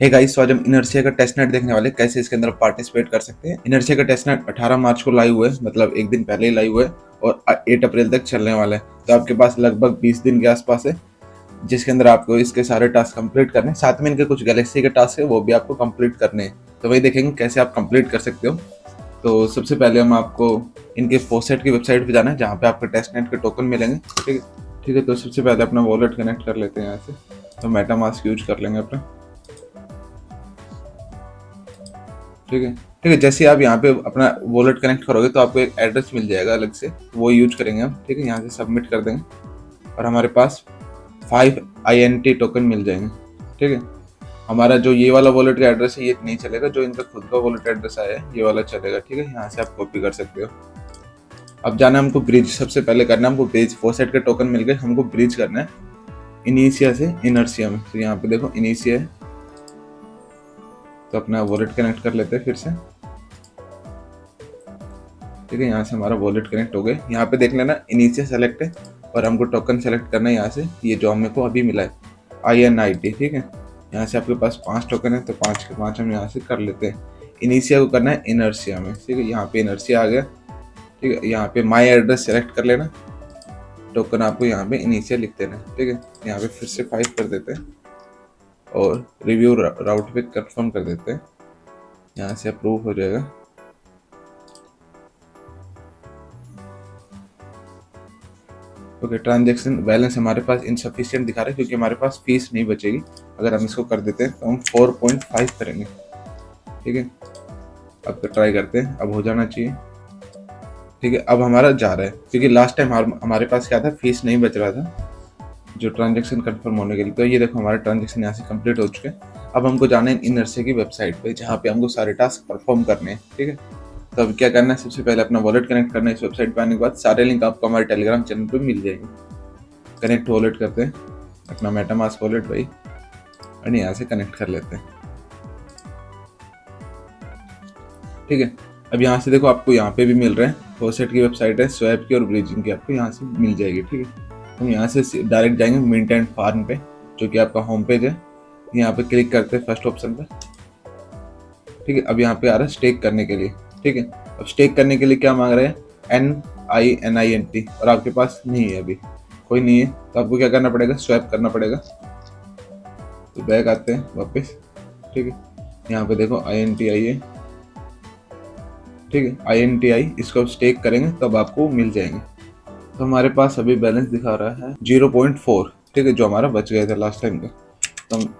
Hey guys, तो आज हम इनर्शिया का टेस्ट नेट देखने वाले हैं, कैसे इसके अंदर पार्टिसिपेट कर सकते हैं। इनर्शिया का टेस्ट नेट 18 मार्च को लाइव हुआ है, मतलब एक दिन पहले ही लाइव हुआ है और 8 अप्रैल तक चलने वाला है। तो आपके पास लगभग 20 दिन के आसपास है, जिसके अंदर आपको इसके सारे टास्क कंप्लीट करने हैं। साथ में इनके कुछ गैलेक्सी के टास्क है, वो भी आपको कंप्लीट करने हैं। तो वही देखेंगे कैसे आप कंप्लीट कर सकते हो। तो सबसे पहले हम आपको इनके फोसेट की वेबसाइट पे जाना है, जहाँ पे आपको टेस्ट नेट के टोकन मिलेंगे। ठीक है। तो सबसे पहले अपना वॉलेट कनेक्ट कर लेते हैं यहाँ से। तो मेटामास्क यूज कर लेंगे अपना। ठीक है। जैसे आप यहाँ पे अपना वॉलेट कनेक्ट करोगे तो आपको एक एड्रेस मिल जाएगा अलग से, वो यूज करेंगे हम। ठीक है, यहाँ से सबमिट कर देंगे और हमारे पास 5 INT टोकन मिल जाएंगे। ठीक है, हमारा जो ये वाला वॉलेट का एड्रेस है ये नहीं चलेगा, जो इनका खुद का वॉलेट एड्रेस आया है ये वाला चलेगा। ठीक है, यहाँ से आप कॉपी कर सकते हो। अब जाना है हमको ब्रिज, सबसे पहले करना है हमको ब्रिज। फोसेट के टोकन मिल गए, हमको ब्रिज करना है इनिशिया से इनर्शिया में। तो यहाँ पे देखो इनिशिया है, तो अपना वॉलेट कनेक्ट कर लेते हैं फिर से। ठीक है, यहाँ से हमारा वॉलेट कनेक्ट हो गया। यहाँ पे देख लेना इनिशिया सेलेक्ट है और हमको टोकन सेलेक्ट करना है यहाँ से, ये जो हमें को अभी मिला है INIT। ठीक है, यहाँ से आपके पास 5 टोकन है, तो 5 के 5 हम यहाँ से कर लेते हैं। इनिशिया को करना है इनर्शिया में। ठीक है, यहाँ पे इनर्शिया आ गया। ठीक है, यहाँ पे माई एड्रेस सेलेक्ट कर लेना, टोकन आपको यहाँ पे इनिशिया लिख देना है। ठीक है, यहाँ पे फिर से 5 कर देते हैं और रिव्यू राउट पे कंफर्म कर देते हैं, यहाँ से अप्रूव हो जाएगा। ओके, ट्रांजेक्शन बैलेंस हमारे पास इनसफिशिएंट दिखा रहा है क्योंकि हमारे पास फीस नहीं बचेगी। अगर हम इसको कर देते हैं तो हम 4.5 करेंगे। ठीक है, अब तो ट्राई करते हैं, अब हो जाना चाहिए। ठीक है, अब हमारा जा रहा है क्योंकि लास्ट टाइम हमारे पास क्या था, फीस नहीं बच रहा था जो ट्रांजेक्शन कंफर्म होने के लिए। तो ये देखो हमारा ट्रांजेक्शन यहाँ से कंप्लीट हो चुके हैं। अब हमको जाना है इनर्शिया की वेबसाइट पे, जहाँ पे हमको सारे टास्क परफॉर्म करने हैं। ठीक है, तो अब क्या करना है, सबसे पहले अपना वॉलेट कनेक्ट करना है। इस वेबसाइट पे आने के बाद सारे लिंक आपको हमारे टेलीग्राम चैनल पे मिल जाएंगे। कनेक्ट वॉलेट करते हैं, अपना मेटामास्क वॉलेट भाई, और यहाँ से कनेक्ट कर लेते हैं। ठीक है, अब यहाँ से देखो आपको यहाँ पे भी मिल रहे हैं, फोसेट की वेबसाइट है, स्वैप की और ब्रिजिंग की, आपको यहाँ से मिल जाएगी। ठीक है, हम यहाँ से डायरेक्ट जाएंगे मिंट एंड फार्म पे, जो कि आपका होम पेज है। यहाँ पे क्लिक करते हैं फर्स्ट ऑप्शन पे। ठीक है, अब यहाँ पे आ रहा है स्टेक करने के लिए। ठीक है, अब स्टेक करने के लिए क्या मांग रहे हैं, NINT, और आपके पास नहीं है, अभी कोई नहीं है, तो आपको क्या करना पड़ेगा, स्वैप करना पड़ेगा। तो बैक आते हैं वापस। ठीक है, यहाँ पे देखो INTI है। ठीक है, INTI, इसको स्टेक करेंगे तब आपको मिल जाएंगे। तो हमारे पास अभी बैलेंस दिखा रहा है 0.4। ठीक है, जो हमारा बच गया था लास्ट टाइम का। तो हम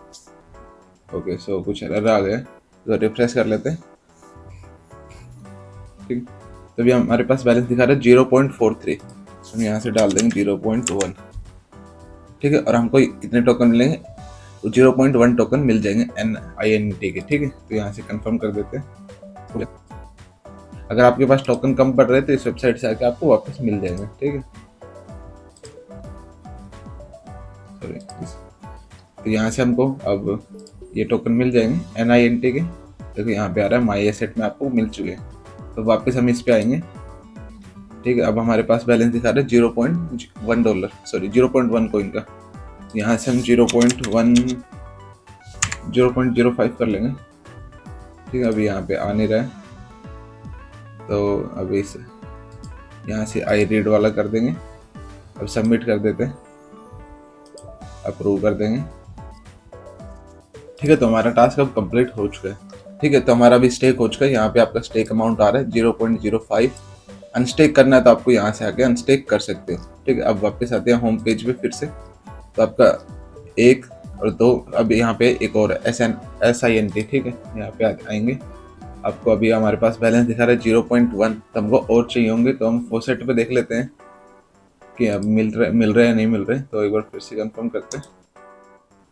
ओके, सो कुछ एरर आ गया, तो रिफ्रेश कर लेते हैं। ठीक, तो अभी हमारे पास बैलेंस दिखा रहा है 0.43। हम यहाँ से डाल देंगे 0.1। ठीक है, और हमको कितने टोकन मिलेंगे, 0.1 टोकन मिल जाएंगे NINT के। ठीक है, तो यहाँ से कंफर्म कर देते हैं। अगर आपके पास टोकन कम पड़ रहे हैं तो इस वेबसाइट से आके आपको वापस मिल जाएंगे। ठीक है, तो यहाँ से हमको अब ये टोकन मिल जाएंगे NINT के। देखो यहाँ पे आ रहा है माई एसेट में आपको मिल चुके हैं, तो वापस हम इस पे आएंगे। ठीक है, अब हमारे पास बैलेंस दिखा रहा है $0.1, सॉरी 0.1 कोइन का। यहाँ से हम 0.05 कर लेंगे। ठीक है, अभी यहाँ पे आ नहीं रहा है, तो अभी इस यहाँ से आई रीड वाला कर देंगे। अब सबमिट कर देते हैं, अप्रूव कर देंगे। ठीक है, तो हमारा टास्क अब कंप्लीट हो चुका है। ठीक है, तो हमारा भी स्टेक हो चुका है। यहाँ पे आपका स्टेक अमाउंट आ रहा है 0.05। अनस्टेक करना है तो आपको यहाँ से आके अनस्टेक कर सकते हो। ठीक है, अब वापस आते हैं होम पेज पे फिर से। तो आपका 1 और 2, अब यहाँ पे एक और SINT। ठीक है, यहाँ पे आएंगे, आपको अभी हमारे पास बैलेंस दिखा रहा है 0.1। तो हमको और चाहिए होंगे, तो हम फोसेट पे देख लेते हैं कि अब मिल रहे या नहीं मिल रहे। तो एक बार फिर से कंफर्म करते हैं।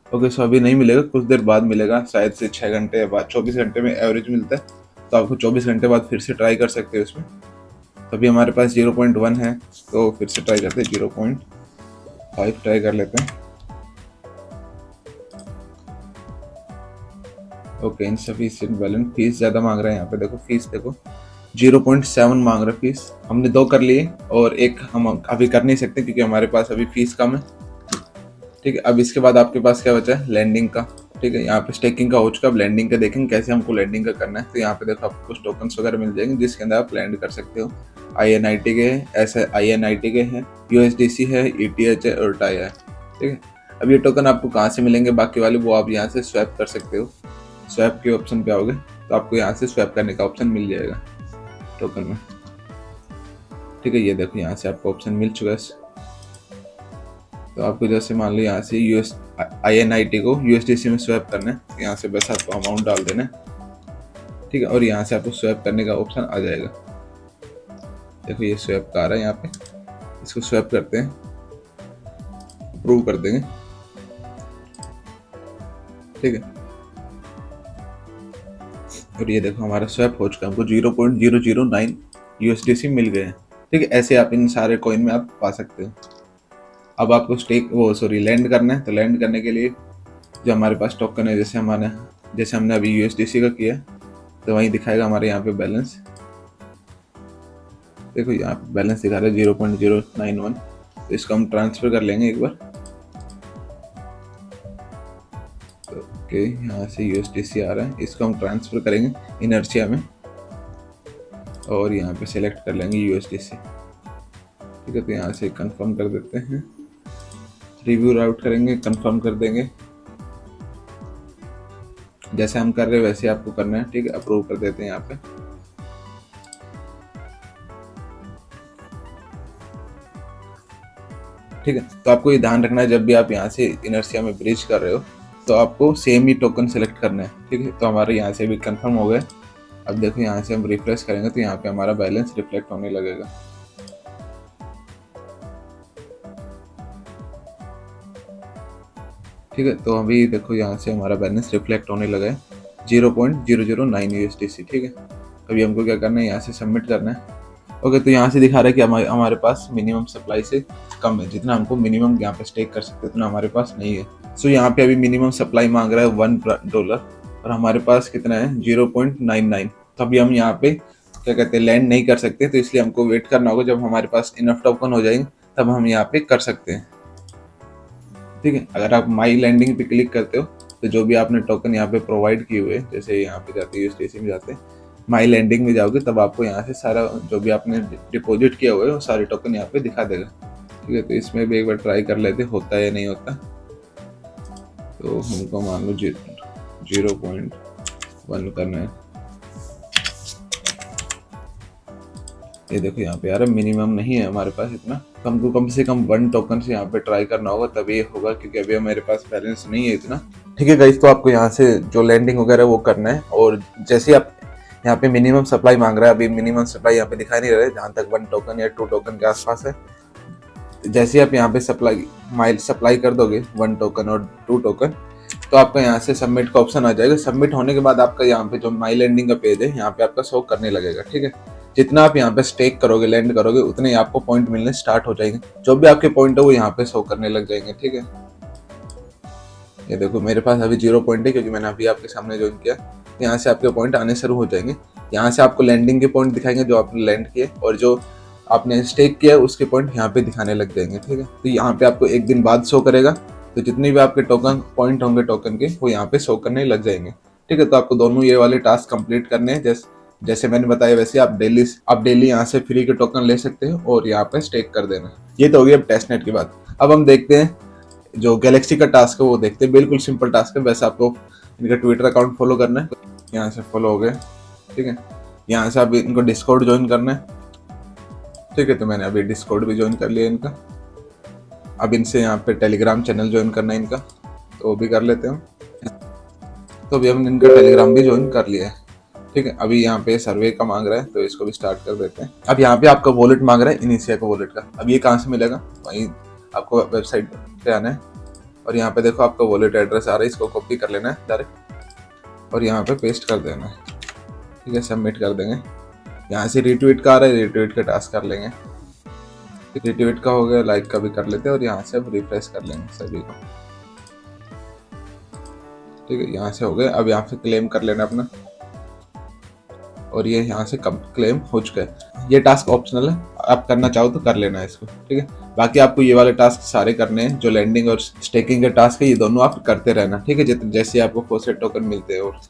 ओके, सो अभी नहीं मिलेगा, कुछ देर बाद मिलेगा, शायद से 6 घंटे बाद। 24 घंटे में एवरेज मिलता है, तो आपको 24 घंटे बाद फिर से ट्राई कर सकते हो इसमें। तो अभी हमारे पास 0.1 है, तो फिर से ट्राई करते हैं, 0.5 ट्राई कर लेते हैं। ओके, इनसफिशिएंट बैलेंस, फीस ज़्यादा मांग रहे हैं। यहाँ पे देखो फीस देखो 0.7 मांग रहा है फीस। हमने 2 कर लिए और एक हम अभी कर नहीं सकते क्योंकि हमारे पास अभी फीस कम है। ठीक है, अब इसके बाद आपके पास क्या बचा है, लैंडिंग का। ठीक है। यहाँ पे स्टेकिंग का हो चुका, अब लैंडिंग का देखेंगे कैसे हमको लैंडिंग का करना है। तो यहाँ पे देखो आपको कुछ टोकन्स वगैरह मिल जाएंगे जिसके अंदर आप लैंड कर सकते हो। INIT के ऐसे INIT के हैं, USDC है, ETH है और टाई है। ठीक है। अब ये टोकन आपको कहाँ से मिलेंगे बाकी वाले, वो आप यहाँ से स्वैप कर सकते हो। स्वैप के ऑप्शन पे आओगे तो आपको यहाँ से स्वैप करने का ऑप्शन मिल जाएगा टोकन में। ठीक है, ये देखो यहाँ से आपको ऑप्शन मिल चुका है। तो आपको जैसे मान लो यहाँ से INIT को USDC में स्वैप करना है, यहाँ से बस आपको अमाउंट डाल देना है। ठीक है, और यहाँ से आपको स्वैप करने का ऑप्शन आ जाएगा। देखो ये स्वैप का आ रहा है यहाँ पे, इसको स्वैप करते हैं, अप्रूव कर देंगे। ठीक है, और ये देखो हमारा स्वैप हो चुका है, हमको 0.009 USDC मिल गए हैं। ठीक है, ऐसे आप इन सारे कॉइन में आप पा सकते हो। अब आपको लैंड करना है। तो लैंड करने के लिए जो हमारे पास टोकन है, जैसे हमने अभी USDC का किया, तो वहीं दिखाएगा हमारे यहाँ पे बैलेंस। देखो यहाँ पे बैलेंस दिखा रहा है 0.091। तो इसको हम ट्रांसफर कर लेंगे एक बार। ओके, यहाँ से USDC आ रहा है, इसको हम ट्रांसफर करेंगे इनर्शिया में और यहाँ पे सेलेक्ट कर लेंगे USDC। ठीक है, तो यहाँ से कंफर्म कर देते हैं, रिव्यू राउट करेंगे, कंफर्म कर देंगे। जैसे हम कर रहे हैं वैसे आपको करना है। ठीक है, अप्रूव कर देते हैं यहाँ पे। ठीक है, तो आपको ये ध्यान रखना है जब भी आप यहाँ से इनर्शिया में ब्रिज कर रहे हो तो आपको सेम ही टोकन सेलेक्ट करना है। ठीक है, तो हमारे यहाँ से भी कंफर्म हो गए। अब देखो यहाँ से हम रिफ्रेश करेंगे तो यहाँ पे हमारा बैलेंस रिफ्लेक्ट होने लगेगा। ठीक है, तो अभी देखो यहाँ से हमारा बैलेंस रिफ्लेक्ट होने लगा है 0.009 USDC। ठीक है, अभी हमको क्या करना है, यहाँ से सबमिट करना है। ओके, तो यहाँ से दिखा रहा है कि हमारे पास मिनिमम सप्लाई से कम है, जितना हमको मिनिमम यहाँ पे स्टेक कर सकते हैं उतना हमारे पास नहीं है। सो यहाँ पे अभी मिनिमम सप्लाई मांग रहा है $1 और हमारे पास कितना है 0.99। तो अभी हम यहाँ पे क्या कहते हैं लैंड नहीं कर सकते, तो इसलिए हमको वेट करना होगा। जब हमारे पास इनफ टोकन हो जाएंगे तब हम यहाँ पे कर सकते हैं। ठीक है, अगर आप माई लैंडिंग पे क्लिक करते हो तो जो भी आपने टोकन यहाँ पे प्रोवाइड किए हुए, जैसे यहाँ पे जाते हैं USDC में जाते हैं, माई लैंडिंग में जाओगे तब आपको यहाँ से सारा जो भी आपने डिपॉजिट किया हुआ है वो सारे टोकन यहाँ पे दिखा देगा। ठीक है, तो इसमें भी एक बार ट्राई कर लेते होता है या नहीं होता। तो हमको मान लो 0.1 करना है। ये देखो यहाँ पे यार मिनिमम नहीं है हमारे पास इतना, तो हमको कम से कम 1 टोकन से यहाँ पे ट्राई करना होगा तभी ये होगा, क्योंकि अभी हमारे पास बैलेंस नहीं है इतना। ठीक है गाइस, तो आपको यहाँ से जो लैंडिंग वगैरह वो करना है। और जैसे आप यहाँ पे मिनिमम सप्लाई मांग रहा है, अभी मिनिमम सप्लाई यहाँ पे दिखाई नहीं रहा है, जहाँ तक 1 टोकन या 2 टोकन के आसपास है। जैसे आप यहाँ पे सप्लाई कर दोगे 1 टोकन और 2 टोकन, तो आपका यहाँ से सबमिट का ऑप्शन आ जाएगा। सबमिट होने के बाद आपका यहाँ पे जो माई लैंडिंग का पेज है यहाँ पे आपका शो करने लगेगा। ठीक है, जितना आप यहाँ पे स्टेक करोगे, लैंड करोगे, उतने ही आपको पॉइंट मिलने स्टार्ट हो जाएंगे। जो भी आपके पॉइंट है वो यहाँ पे शो करने लग जाएंगे। ठीक है, ये देखो मेरे पास अभी 0 पॉइंट है क्योंकि मैंने अभी आपके सामने ज्वाइन किया। यहाँ से आपके पॉइंट आने शुरू हो जाएंगे। यहाँ से आपको लैंडिंग के पॉइंट दिखाएंगे जो आपने लैंड किए, और जो आपने स्टेक किया उसके पॉइंट यहाँ पे दिखाने लग जाएंगे। ठीक है, तो यहाँ पे आपको एक दिन बाद शो करेगा, तो जितने भी आपके टोकन पॉइंट होंगे टोकन के वो यहाँ पे शो करने लग जाएंगे। ठीक है, तो आपको दोनों ये वाले टास्क कंप्लीट करने हैं। जैसे मैंने बताया वैसे आप डेली यहाँ से फ्री के टोकन ले सकते हो और यहाँ पे स्टेक कर देना। ये तो हो गया अब टेस्टनेट की बात। अब हम देखते हैं जो गैलेक्सी का टास्क है वो देखते हैं। बिल्कुल सिंपल टास्क है, वैसे आपको इनका ट्विटर अकाउंट फॉलो करना है। यहाँ से फॉलो हो गए। ठीक है, यहाँ से आप इनको डिस्कॉर्ड ज्वाइन करना है। ठीक है, तो मैंने अभी डिस्कॉर्ड भी ज्वाइन कर लिया इनका। अब इनसे यहाँ पे टेलीग्राम चैनल ज्वाइन करना है इनका, तो वो भी कर लेते हैं। तो अभी हमने इनका टेलीग्राम भी ज्वाइन कर लिया है। ठीक है, अभी यहाँ पे सर्वे का मांग रहा है तो इसको भी स्टार्ट कर देते हैं। अब यहाँ पे आपका वॉलेट मांग रहा है इनिशिया का वॉलेट का। अब ये कहाँ से मिलेगा, वहीं आपको वेबसाइट पे आना है और यहाँ पे देखो आपका वॉलेट एड्रेस आ रहा है, इसको कॉपी कर लेना है डायरेक्ट और यहाँ पे पेस्ट कर देना है। ठीक है, सबमिट कर देंगे। यहाँ से रिट्वीट का आ रहा है, रिट्वीट का टास्क कर लेंगे। रिट्वीट का हो गया, लाइक का भी कर लेते हैं और यहाँ से अब रिफ्रेश कर लेंगे सभी को। ठीक है, यहाँ से हो गया। अब यहाँ से क्लेम कर लेना अपना। और ये यहाँ से कम क्लेम हो चुका है। ये टास्क ऑप्शनल है, आप करना चाहो तो कर लेना है इसको, ठीक है। बाकी आपको ये वाले टास्क सारे करने हैं, जो लैंडिंग और स्टेकिंग के टास्क है ये दोनों आप करते रहना, ठीक है, जैसे आपको फोसेट टोकन मिलते हैं। और